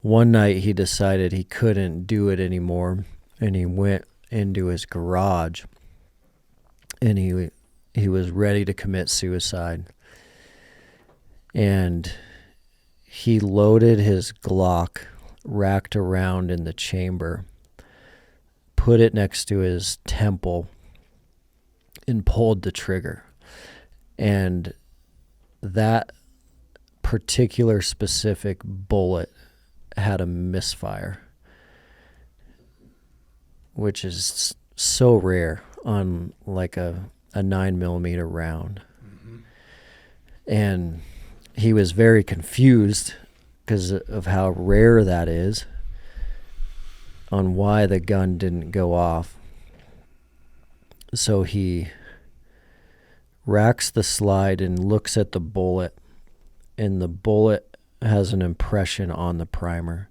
One night he decided he couldn't do it anymore, and he went into his garage, and he was ready to commit suicide. And he loaded his Glock racked around in the chamber, put it next to his temple, and pulled the trigger. And that particular specific bullet had a misfire, which is so rare on like a 9mm round. Mm-hmm. And he was very confused because of how rare that is, on why the gun didn't go off. So he racks the slide and looks at the bullet, and the bullet has an impression on the primer.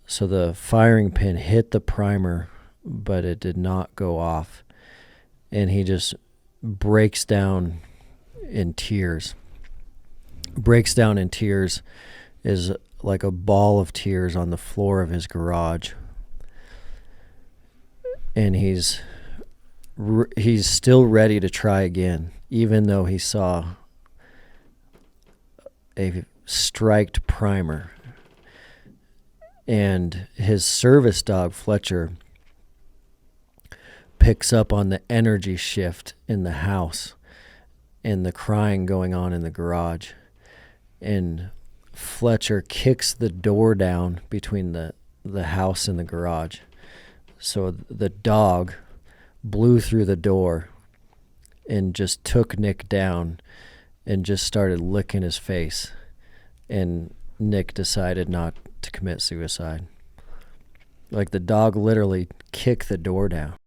So the firing pin hit the primer, but it did not go off. And he just breaks down in tears. Breaks down in tears, is like a ball of tears on the floor of his garage. And he's still ready to try again, even though he saw a striked primer. And his service dog, Fletcher, picks up on the energy shift in the house and the crying going on in the garage. And Fletcher kicks the door down between the house and the garage. So the dog blew through the door and just took Nick down and just started licking his face. And Nick decided not to commit suicide. Like, the dog literally kicked the door down.